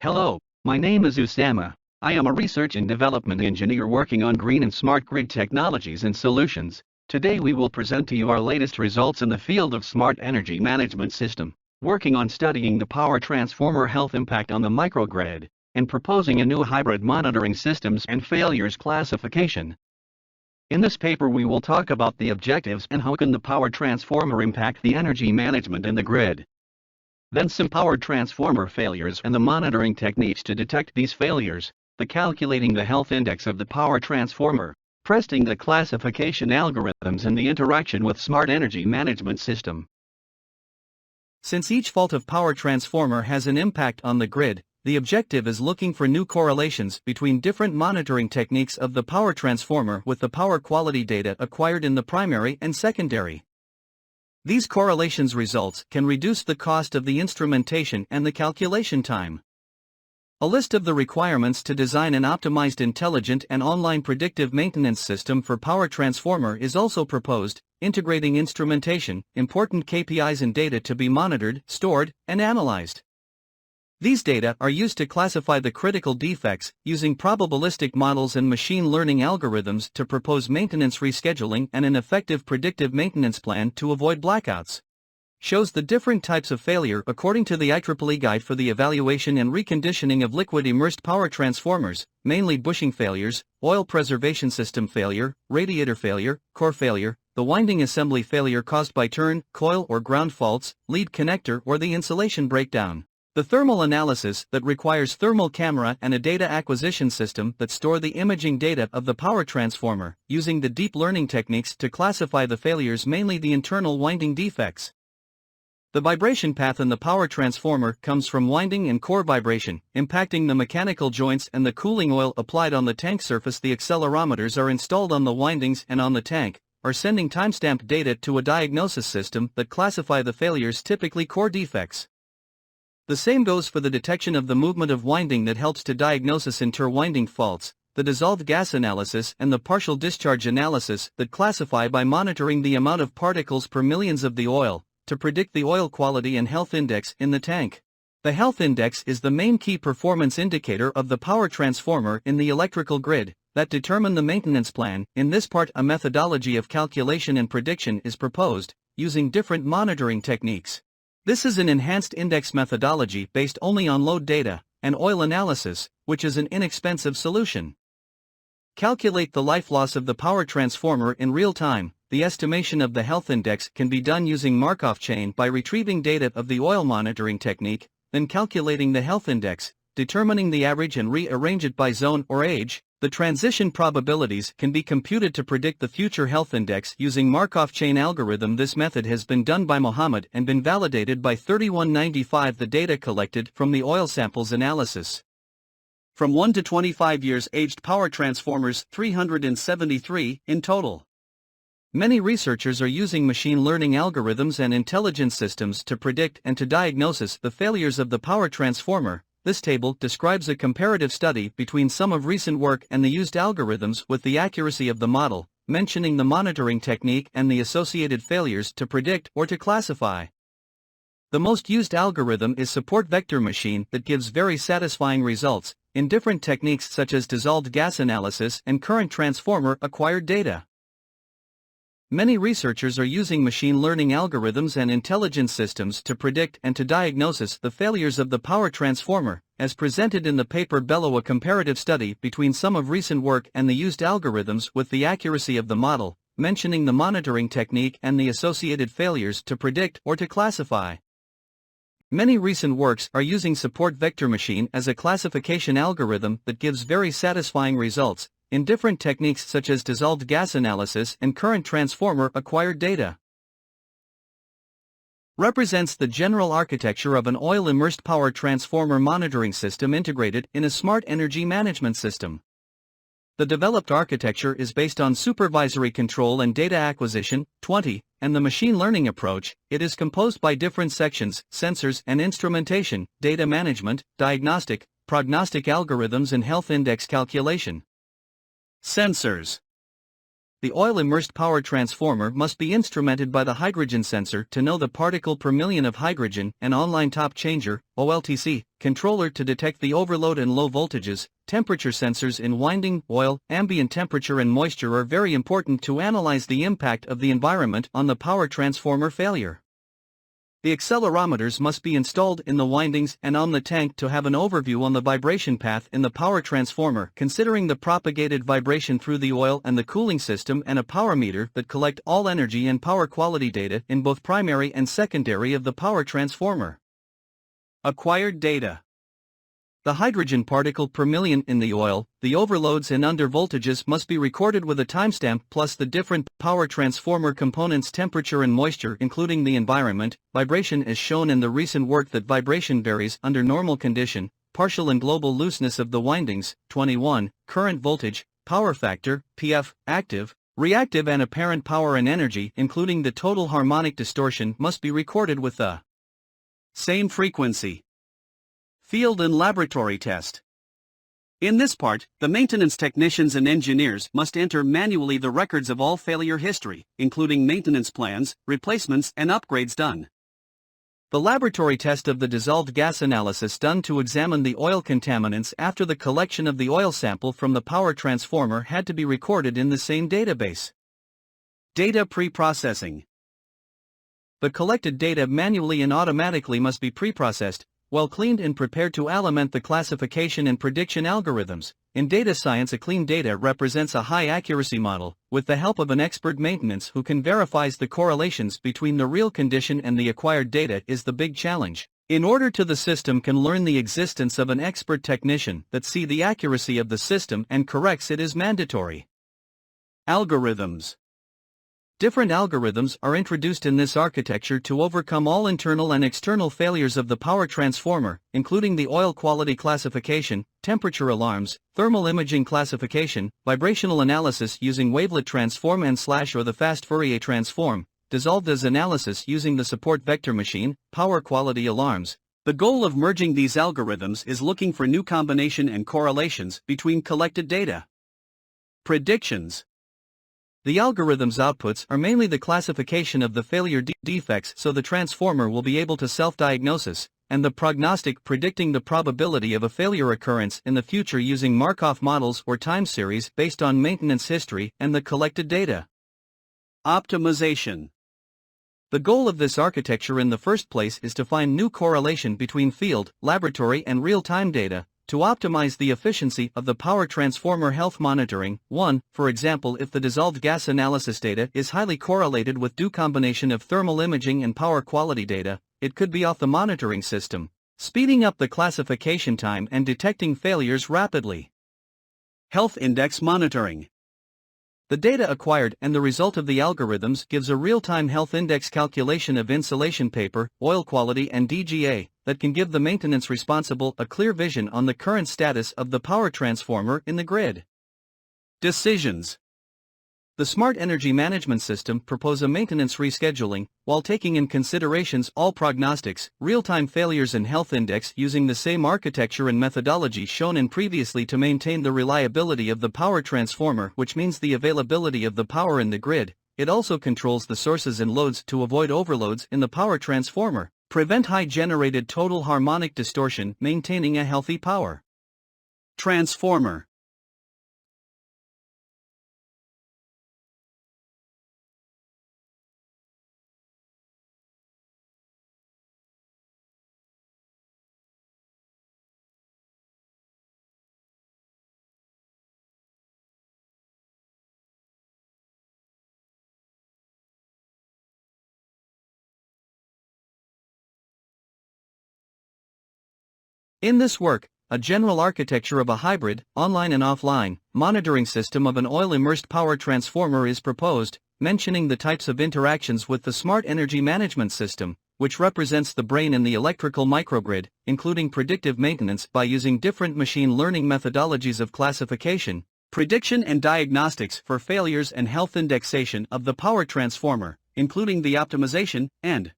Hello, my name is Usama. I am a research and development engineer working on green and smart grid technologies and solutions. Today we will present to you our latest results in the field of smart energy management system, working on studying the power transformer health impact on the microgrid, and proposing a new hybrid monitoring systems and failures classification. In this paper we will talk about the objectives and how can the power transformer impact the energy management in the grid. Then some power transformer failures and the monitoring techniques to detect these failures, the calculating the health index of the power transformer, testing the classification algorithms and the interaction with smart energy management system. Since each fault of power transformer has an impact on the grid, the objective is looking for new correlations between different monitoring techniques of the power transformer with the power quality data acquired in the primary and secondary. These correlations results can reduce the cost of the instrumentation and the calculation time. A list of the requirements to design an optimized intelligent and online predictive maintenance system for power transformer is also proposed, integrating instrumentation, important KPIs and data to be monitored, stored, and analyzed. These data are used to classify the critical defects, using probabilistic models and machine learning algorithms to propose maintenance rescheduling and an effective predictive maintenance plan to avoid blackouts. Shows the different types of failure according to the IEEE Guide for the Evaluation and Reconditioning of Liquid Immersed Power Transformers, mainly bushing failures, oil preservation system failure, radiator failure, core failure, the winding assembly failure caused by turn, coil or ground faults, lead connector or the insulation breakdown. The thermal analysis that requires thermal camera and a data acquisition system that store the imaging data of the power transformer, using the deep learning techniques to classify the failures, mainly the internal winding defects. The vibration path in the power transformer comes from winding and core vibration, impacting the mechanical joints and the cooling oil applied on the tank surface. The accelerometers are installed on the windings and on the tank, are sending timestamped data to a diagnosis system that classify the failures, typically core defects. The same goes for the detection of the movement of winding that helps to diagnosis interwinding faults, the dissolved gas analysis and the partial discharge analysis that classify by monitoring the amount of particles per millions of the oil, to predict the oil quality and health index in the tank. The health index is the main key performance indicator of the power transformer in the electrical grid, that determine the maintenance plan. In this part, a methodology of calculation and prediction is proposed, using different monitoring techniques. This is an enhanced index methodology based only on load data and oil analysis, which is an inexpensive solution. Calculate the life loss of the power transformer in real time. The estimation of the health index can be done using Markov chain by retrieving data of the oil monitoring technique, then calculating the health index, determining the average and rearrange it by zone or age. The transition probabilities can be computed to predict the future health index using Markov chain algorithm. This method has been done by Mohammed and been validated by 3195. The data collected from the oil samples analysis. From 1 to 25 years aged power transformers, 373 in total. Many researchers are using machine learning algorithms and intelligence systems to predict and to diagnose the failures of the power transformer. This table describes a comparative study between some of recent work and the used algorithms with the accuracy of the model, mentioning the monitoring technique and the associated failures to predict or to classify. The most used algorithm is support vector machine that gives very satisfying results in different techniques such as dissolved gas analysis and current transformer acquired data. Many researchers are using machine learning algorithms and intelligence systems to predict and to diagnose the failures of the power transformer, as presented in the paper below. A comparative study between some of recent work and the used algorithms with the accuracy of the model, mentioning the monitoring technique and the associated failures to predict or to classify. Many recent works are using support vector machine as a classification algorithm that gives very satisfying results in different techniques such as dissolved gas analysis and current transformer acquired data. Represents the general architecture of an oil immersed power transformer monitoring system integrated in a smart energy management system. The developed architecture is based on supervisory control and data acquisition, 20, and the machine learning approach. It is composed by different sections, sensors and instrumentation, data management, diagnostic, prognostic algorithms and health index calculation. Sensors. the oil-immersed power transformer must be instrumented by the hydrogen sensor to know the particle per million of hydrogen and online top changer, OLTC, controller to detect the overload and low voltages. Temperature sensors in winding, oil, ambient temperature and moisture are very important to analyze the impact of the environment on the power transformer failure. The accelerometers must be installed in the windings and on the tank to have an overview on the vibration path in the power transformer, considering the propagated vibration through the oil and the cooling system, and a power meter that collect all energy and power quality data in both primary and secondary of the power transformer. Acquired data. The hydrogen particle per million in the oil, the overloads and under voltages must be recorded with a timestamp plus the different power transformer components temperature and moisture including the environment, vibration as shown in the recent work that vibration varies under normal condition, partial and global looseness of the windings, 21, current voltage, power factor, PF, active, reactive and apparent power and energy including the total harmonic distortion must be recorded with the same frequency. Field and laboratory test. In this part, the maintenance technicians and engineers must enter manually the records of all failure history, including maintenance plans, replacements and upgrades done. The laboratory test of the dissolved gas analysis done to examine the oil contaminants after the collection of the oil sample from the power transformer had to be recorded in the same database. Data pre-processing. The collected data manually and automatically must be pre-processed, well cleaned and prepared to implement the classification and prediction algorithms. In data science, a clean data represents a high accuracy model, with the help of an expert maintenance who can verify the correlations between the real condition and the acquired data is the big challenge. In order to the system can learn the existence of an expert technician that see the accuracy of the system and corrects it is mandatory. Algorithms. Different algorithms are introduced in this architecture to overcome all internal and external failures of the power transformer, including the oil quality classification, temperature alarms, thermal imaging classification, vibrational analysis using wavelet transform and / or the fast Fourier transform, dissolved as analysis using the support vector machine, power quality alarms. The goal of merging these algorithms is looking for new combination and correlations between collected data. Predictions. The algorithm's outputs are mainly the classification of the failure defects so the transformer will be able to self-diagnosis, and the prognostic predicting the probability of a failure occurrence in the future using Markov models or time series based on maintenance history and the collected data. Optimization. The goal of this architecture in the first place is to find new correlation between field, laboratory and real-time data, to optimize the efficiency of the power transformer health monitoring. 1. For example, if the dissolved gas analysis data is highly correlated with due combination of thermal imaging and power quality data, it could be off the monitoring system, speeding up the classification time and detecting failures rapidly. Health index monitoring. The data acquired and the result of the algorithms gives a real-time health index calculation of insulation paper, oil quality and DGA, that can give the maintenance responsible a clear vision on the current status of the power transformer in the grid. Decisions. The Smart Energy Management System proposes a maintenance rescheduling, while taking in considerations all prognostics, real-time failures and health index using the same architecture and methodology shown in previously to maintain the reliability of the power transformer, which means the availability of the power in the grid. It also controls the sources and loads to avoid overloads in the power transformer, prevent high generated total harmonic distortion, maintaining a healthy power transformer. In this work, a general architecture of a hybrid, online and offline, monitoring system of an oil-immersed power transformer is proposed, mentioning the types of interactions with the Smart Energy Management System, which represents the brain in the electrical microgrid, including predictive maintenance by using different machine learning methodologies of classification, prediction and diagnostics for failures and health indexation of the power transformer, including the optimization and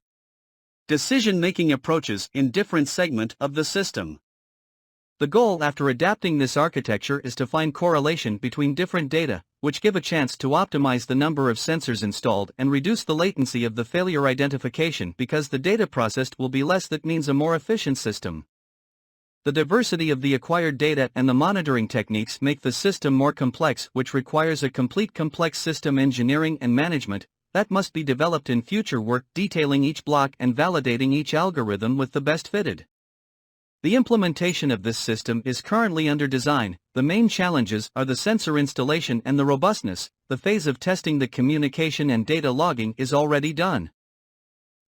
decision-making approaches in different segments of the system. The goal after adapting this architecture is to find correlation between different data, which give a chance to optimize the number of sensors installed and reduce the latency of the failure identification because the data processed will be less. That means a more efficient system. The diversity of the acquired data and the monitoring techniques make the system more complex, which requires a complete complex system engineering and management that must be developed in future work, detailing each block and validating each algorithm with the best fitted. The implementation of this system is currently under design. The main challenges are the sensor installation and the robustness. The phase of testing the communication and data logging is already done.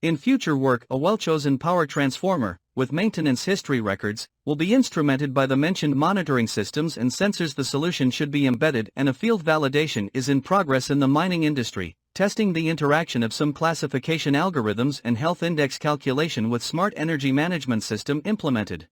In future work, a well-chosen power transformer, with maintenance history records, will be instrumented by the mentioned monitoring systems and sensors. The solution should be embedded, and a field validation is in progress in the mining industry, testing the interaction of some classification algorithms and health index calculation with smart energy management system implemented.